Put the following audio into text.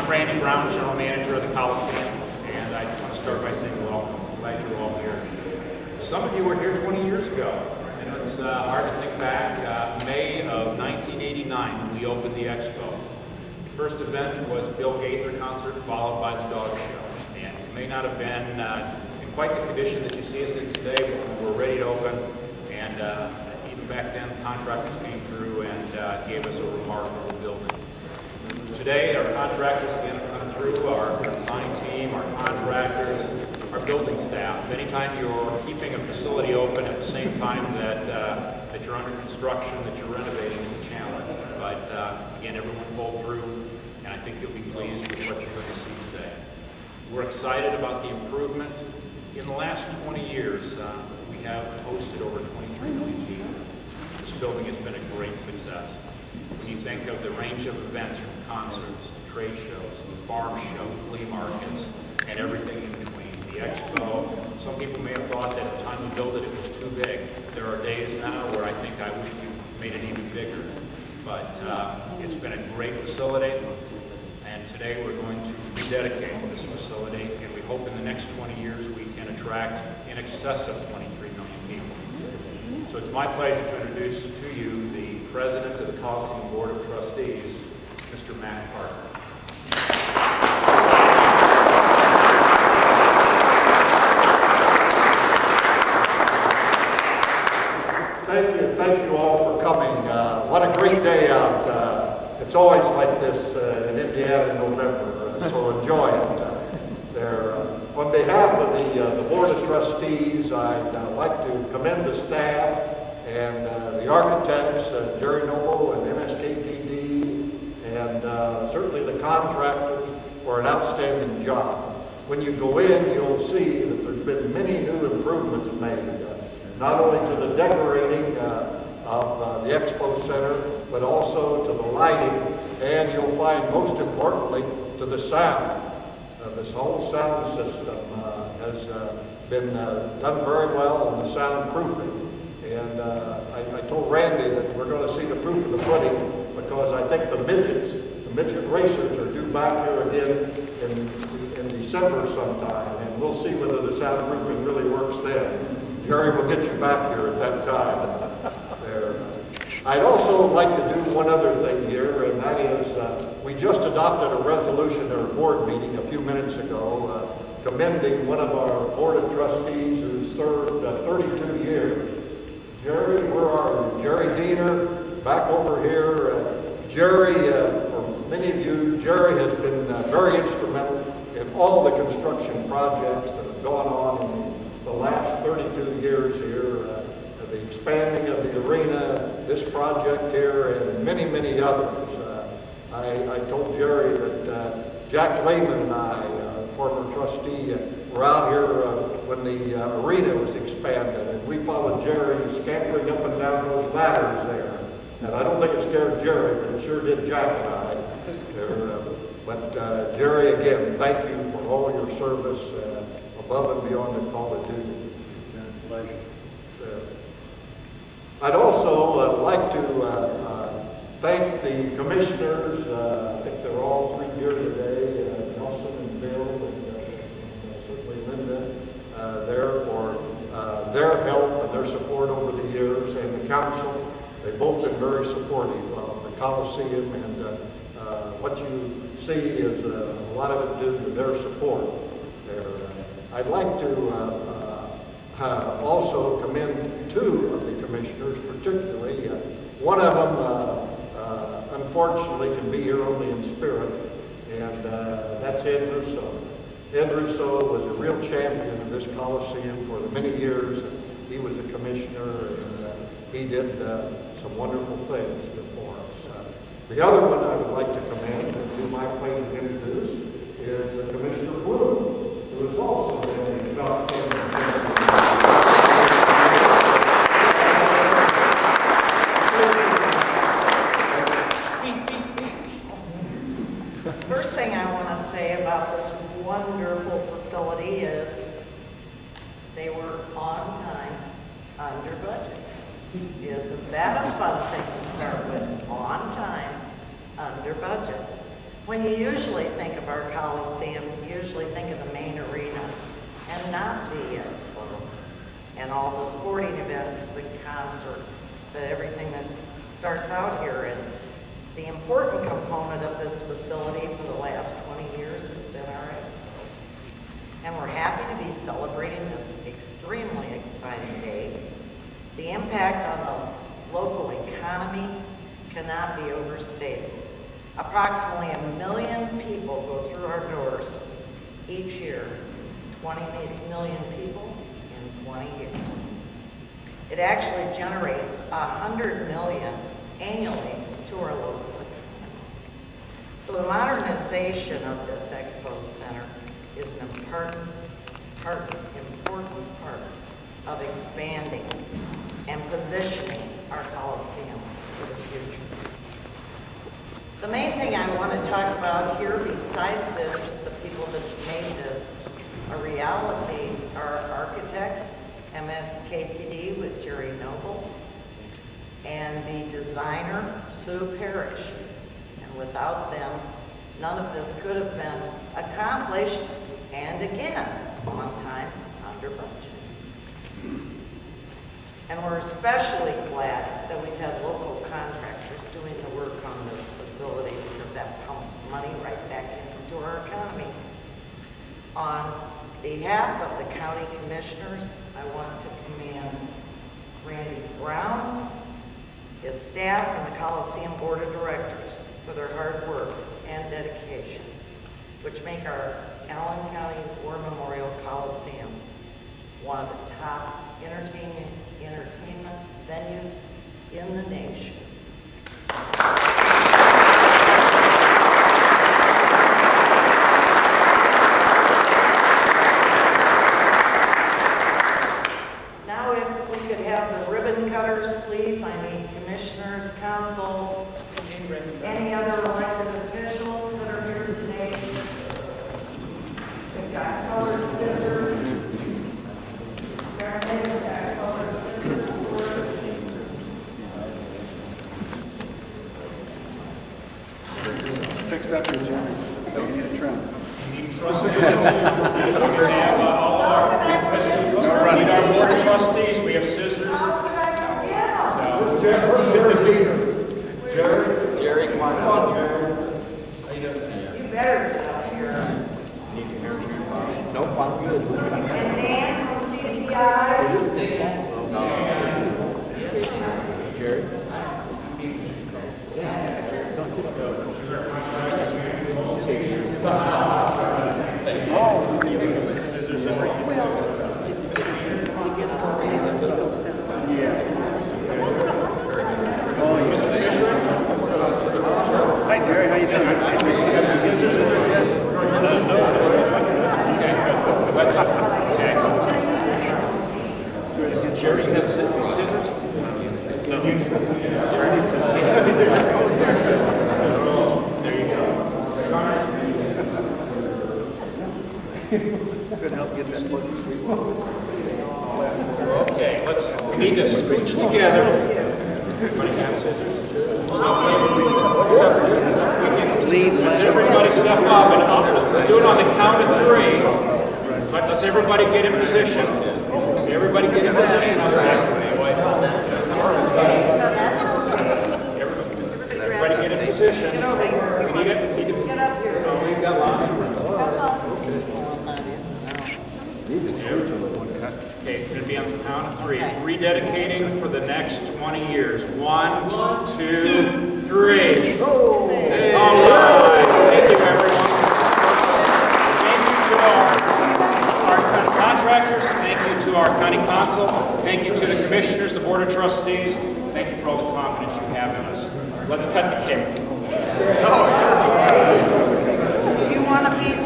I'm Randy Brown, General Manager of the Coliseum, and I want to start by saying welcome. I'm glad you're all here. Some of you were here 20 years ago, and it's hard to think back. May of 1989 when we opened the expo. The first event was Bill Gaither concert, followed by the dog show. And it may not have been in quite the condition that you see us in today, but we were ready to open. And even back then, the contractors came through and gave us a remarkable building. Today, our contractors again have come through, our design team, our contractors, our building staff. Anytime you're keeping a facility open at the same time that you're under construction, that you're renovating, it's a challenge. But again, everyone pulled through, and I think you'll be pleased with what you're going to see today. We're excited about the improvement. In the last 20 years, we have hosted over 23 million people. This building has been a great success. When you think of the range of events from concerts to trade shows, to farm show, flea markets, and everything in between. The expo, some people may have thought that at the time we built it, it was too big. There are days now where I think I wish we made it even bigger. But it's been a great facility, and today we're going to rededicate this facility, and we hope in the next 20 years we can attract in excess of 23 million people. So it's my pleasure to introduce to you the President of the Coliseum Board of Trustees, Mr. Matt Parker. Thank you all for coming. What a great day out. It's always like this in Indiana in November, so enjoy it. On behalf of the Board of Trustees, I'd like to commend the staff and the architects, Jerry Noble and MSKTD, and certainly the contractors for an outstanding job. When you go in, you'll see that there's been many new improvements made, not only to the decorating of the Expo Center, but also to the lighting, and you'll find most importantly to the sound. This whole sound system has been done very well in the soundproofing. And I told Randy that we're going to see the proof of the pudding because I think the midget racers are due back here again in December sometime, and we'll see whether the soundproofing really works then. Jerry will get you back here at that time. I'd also like to do one other thing here, and that is we just adopted a resolution at our board meeting a few minutes ago commending one of our Board of Trustees who's served 32 years. Jerry, where are you? Jerry Diener, back over here. Jerry, for many of you, Jerry has been very instrumental in all the construction projects that have gone on in the last 32 years here. The expanding of the arena, this project here, and many, many others. I told Jerry that Jack Lehman and I, former trustee, were out here when the arena was expanded, and we followed Jerry scampering up and down those ladders there. And I don't think it scared Jerry, but it sure did Jack and I. But Jerry, again, thank you for all your service above and beyond the call of duty. Pleasure. I'd also like to thank the commissioners. I think they're all three here today, Nelson and Bill and certainly Linda, there for their help and their support over the years, and the council. They've both been very supportive of the Coliseum, and what you see is a lot of it due to their support there. I'd like to also commend two of the commissioners, particularly. One of them, unfortunately, can be here only in spirit, and that's Ed Russo. Ed Russo was a real champion of this Coliseum for the many years. He was a commissioner, and he did some wonderful things for us. The other one I would like to commend, and whom I plan to introduce, is Commissioner Bloom, who has also been an outstanding champion. First thing I want to say about this wonderful facility is they were on time, under budget. Isn't that a fun thing to start with? On time, under budget. When you usually think of our Coliseum, you usually think of the main arena and not the expo and all the sporting events, the concerts, everything that starts out here. And the important component of this facility for the last 20 years has been our expo. And we're happy to be celebrating this extremely exciting day. The impact on the local economy cannot be overstated. Approximately 1 million people go through our doors each year, 20 million people in 20 years. It actually generates 100 million annually to our local economy. So the modernization of this Expo Center is an important part of expanding and positioning our Coliseum for the future. The main thing I want to talk about here besides this is the people that made this a reality. Our architects, MSKTD with Jerry Noble, and the designer, Sue Parrish. And without them, none of this could have been accomplished, and again, on time, under budget. And we're especially glad that we've had local contractors doing the work on this facility, because that pumps money right back into our economy. On behalf of the county commissioners, I want to commend Randy Brown, his staff, and the Coliseum Board of Directors for their hard work and dedication, which make our Allen County War Memorial Coliseum one of the top entertainment venues in the nation. Now if we could have the ribbon cutters, please. I need commissioners, council, any other elected officials that are here today. We've got colored scissors. Sarah's got colored scissors for us. Fixed up your Jerry, so you need a trim. Need trustees. We have all our board of trustees. We have scissors. How could I forget them? Jerry, come on, Jerry. You better get up here. Nope, I'm good. And Dan from CCI. Jerry? Scissors and Hi Jerry, how you doing? Jerry, you have scissors? No. There you go. Could help get that plug sweet. Okay, we need to scooch together. Everybody have scissors? Let's everybody step up and let's do it on the count of 3. Let's everybody get in position. Everybody get in position. Everybody get in position. We need it. Get up here. Oh, we've got lots of room. Okay, it's going to be on the count of 3. Rededicating for the next 20 years. 1, 2, 3. All right. Thank you, everyone. Thank you to our county contractors. Thank you to our county council. Thank you to the commissioners, the board of trustees. Thank you for all the confidence you have in us. Let's cut the cake. You want a piece?